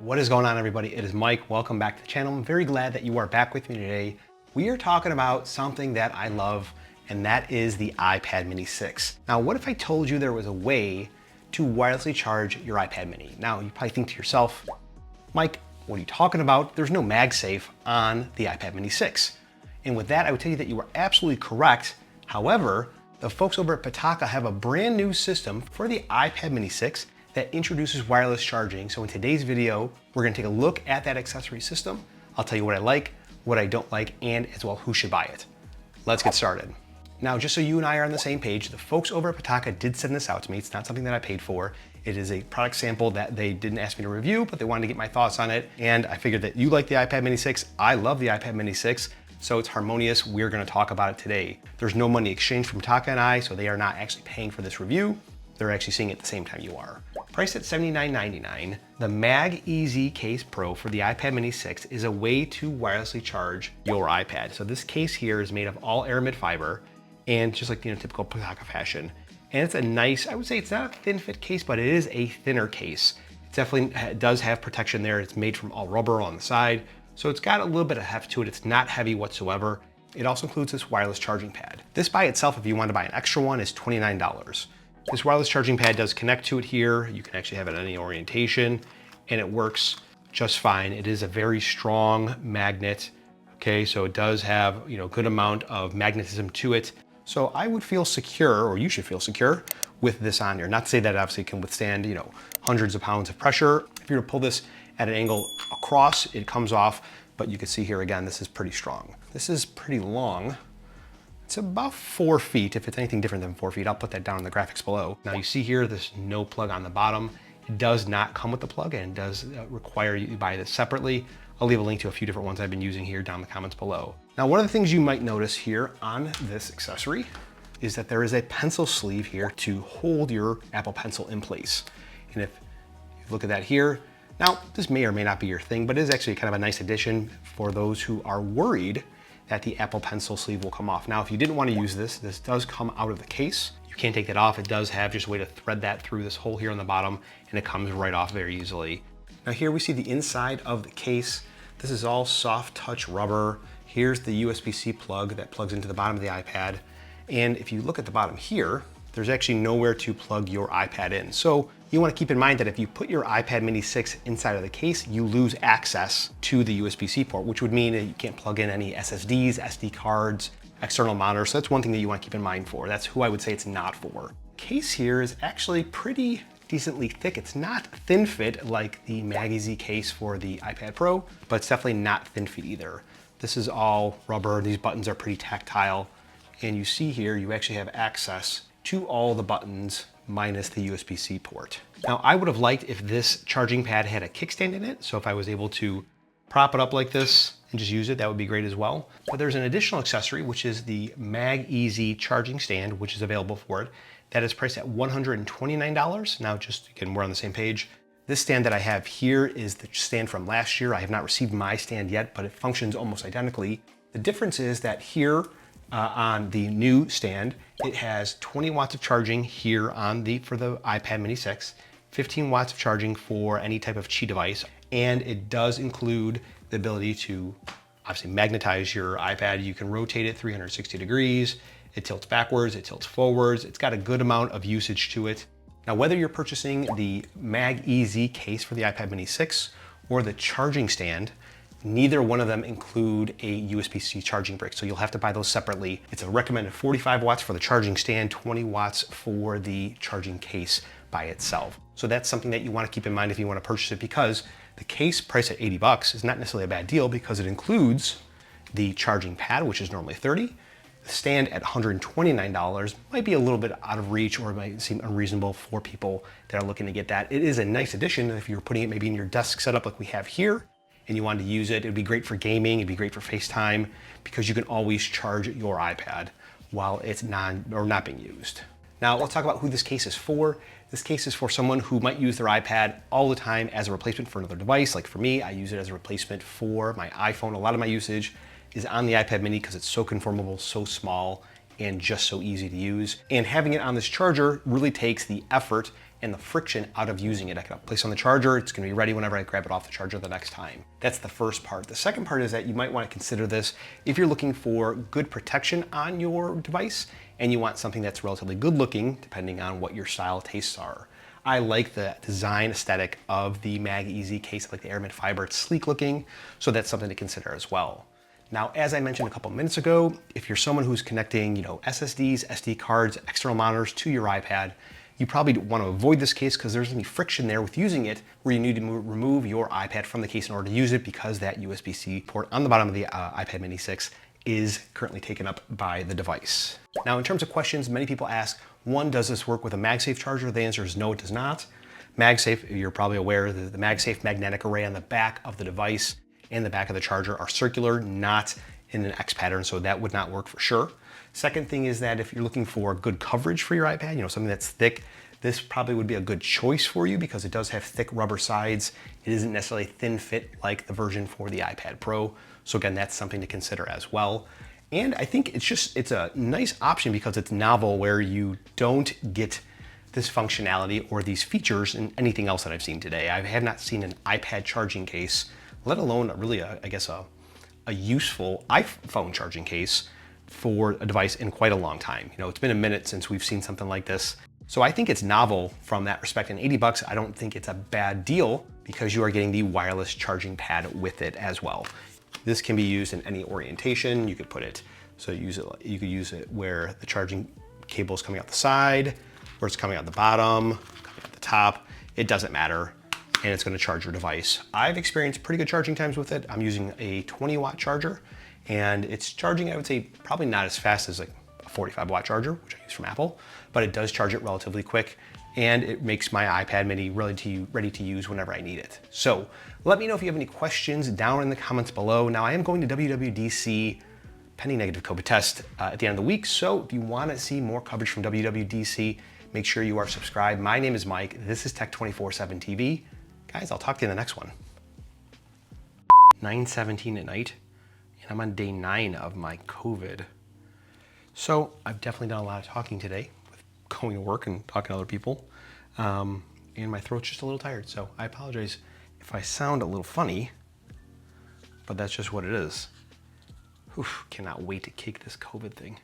What is going on, everybody? It is Mike. Welcome back to the channel. I'm very glad that you are back with me today. We are talking about something that I love, and that is the iPad mini 6. Now, what if I told you there was a way to wirelessly charge your iPad mini? Now, you probably think to yourself, Mike, what are you talking about? There's no MagSafe on the iPad mini 6. And with that, I would tell you that you are absolutely correct. However, the folks over at Pitaka have a brand new system for the iPad mini 6 that introduces wireless charging. So in today's video, we're gonna take a look at that accessory system. I'll tell you what I like, what I don't like, and as well, who should buy it. Let's get started. Now, just so you and I are on the same page, the folks over at Pitaka did send this out to me. It's not something that I paid for. It is a product sample that they didn't ask me to review, but they wanted to get my thoughts on it. And I figured that you like the iPad mini 6. I love the iPad mini 6. So it's harmonious. We're gonna talk about it today. There's no money exchanged from Pitaka and I, so they are not actually paying for this review. They're actually seeing it at the same time you are. Priced at $79.99, the MagEZ Case Pro for the iPad mini 6 is a way to wirelessly charge your iPad. So this case here is made of all aramid fiber, and just like typical Pitaka fashion. And it's a nice, I would say it's not a thin fit case, but it is a thinner case. It definitely does have protection there. It's made from all rubber on the side, so it's got a little bit of heft to it. It's not heavy whatsoever. It also includes this wireless charging pad. This by itself, if you want to buy an extra one, is $29. This wireless charging pad does connect to it here. You can actually have it in any orientation, and it works just fine. It is a very strong magnet. Okay, so it does have good amount of magnetism to it. So I would feel secure, or you should feel secure, with this on here. Not to say that it obviously can withstand hundreds of pounds of pressure. If you were to pull this at an angle across, it comes off, but you can see here again, this is pretty strong. This is pretty long. It's about 4 feet. If it's anything different than 4 feet, I'll put that down in the graphics below. Now you see here, there's no plug on the bottom. It does not come with the plug, and it does require you to buy this separately. I'll leave a link to a few different ones I've been using here down in the comments below. Now, one of the things you might notice here on this accessory is that there is a pencil sleeve here to hold your Apple Pencil in place. And if you look at that here, now this may or may not be your thing, but it is actually kind of a nice addition for those who are worried that the Apple Pencil sleeve will come off. Now, if you didn't want to use this, this does come out of the case. You can't take that off. It does have just a way to thread that through this hole here on the bottom, and it comes right off very easily. Now here we see the inside of the case. This is all soft touch rubber. Here's the USB-C plug that plugs into the bottom of the iPad. And if you look at the bottom here, there's actually nowhere to plug your iPad in. So you want to keep in mind that if you put your iPad mini 6 inside of the case, you lose access to the USB-C port, which would mean that you can't plug in any SSDs, SD cards, external monitors. So that's one thing that you want to keep in mind for. That's who I would say it's not for. Case here is actually pretty decently thick. It's not thin fit like the MagEZ case for the iPad Pro, but it's definitely not thin fit either. This is all rubber. These buttons are pretty tactile. And you see here, you actually have access to all the buttons minus the USB-C port. Now, I would have liked if this charging pad had a kickstand in it. So if I was able to prop it up like this and just use it, that would be great as well. But there's an additional accessory, which is the MagEZ charging stand, which is available for it. That is priced at $129. Now, just again, we're on the same page. This stand that I have here is the stand from last year. I have not received my stand yet, but it functions almost identically. The difference is that here on the new stand, it has 20 watts of charging here for the iPad mini 6, 15 watts of charging for any type of Qi device, and it does include the ability to obviously magnetize your iPad. You can rotate it 360 degrees. It tilts backwards, it tilts forwards. It's got a good amount of usage to it. Now, whether you're purchasing the MagEZ case for the iPad mini 6 or the charging stand, neither one of them include a USB-C charging brick, so you'll have to buy those separately. It's a recommended 45 watts for the charging stand, 20 watts for the charging case by itself. So that's something that you want to keep in mind if you want to purchase it, because the case priced at 80 bucks is not necessarily a bad deal because it includes the charging pad, which is normally 30. The stand at $129 might be a little bit out of reach, or it might seem unreasonable for people that are looking to get that. It is a nice addition if you're putting it maybe in your desk setup like we have here, and you wanted to use it. It'd be great for gaming, it'd be great for FaceTime, because you can always charge your iPad while it's not being used. Now let's talk about who this case is for. This case is for someone who might use their iPad all the time as a replacement for another device. Like for me, I use it as a replacement for my iPhone. A lot of my usage is on the iPad mini because it's so conformable, so small, and just so easy to use. And having it on this charger really takes the effort and the friction out of using it. I can place on the charger, it's gonna be ready whenever I grab it off the charger the next time. That's the first part. The second part is that you might wanna consider this if you're looking for good protection on your device and you want something that's relatively good looking, depending on what your style tastes are. I like the design aesthetic of the MagEZ case. I like the Aramid fiber, it's sleek looking, so that's something to consider as well. Now, as I mentioned a couple minutes ago, if you're someone who's connecting, SSDs, SD cards, external monitors to your iPad, you probably want to avoid this case because there's going to be friction there with using it where you need to remove your iPad from the case in order to use it because that USB-C port on the bottom of the iPad mini 6 is currently taken up by the device. Now, in terms of questions, many people ask, one, does this work with a MagSafe charger? The answer is no, it does not. MagSafe, you're probably aware that the MagSafe magnetic array on the back of the device and the back of the charger are circular, not in an X pattern, so that would not work for sure. Second thing is that if you're looking for good coverage for your iPad, something that's thick, this probably would be a good choice for you because it does have thick rubber sides. It isn't necessarily thin fit like the version for the iPad Pro. So again, that's something to consider as well. And I think it's a nice option because it's novel where you don't get this functionality or these features in anything else that I've seen today. I have not seen an iPad charging case, let alone really a useful iPhone charging case for a device in quite a long time. It's been a minute since we've seen something like this. So I think it's novel from that respect, and 80 bucks, I don't think it's a bad deal because you are getting the wireless charging pad with it as well. This can be used in any orientation. You could put it, you could use it where the charging cable is coming out the side, where it's coming out the bottom, coming out the top. It doesn't matter, and it's gonna charge your device. I've experienced pretty good charging times with it. I'm using a 20-watt charger, and it's charging, I would say, probably not as fast as like a 45-watt charger, which I use from Apple, but it does charge it relatively quick, and it makes my iPad mini ready to use whenever I need it. So let me know if you have any questions down in the comments below. Now, I am going to WWDC pending negative COVID test at the end of the week, so if you wanna see more coverage from WWDC, make sure you are subscribed. My name is Mike, this is Tech 24/7 TV. Guys, I'll talk to you in the next one. 9:17 at night, and I'm on day 9 of my COVID. So I've definitely done a lot of talking today with going to work and talking to other people. And my throat's just a little tired, so I apologize if I sound a little funny, but that's just what it is. Cannot wait to kick this COVID thing.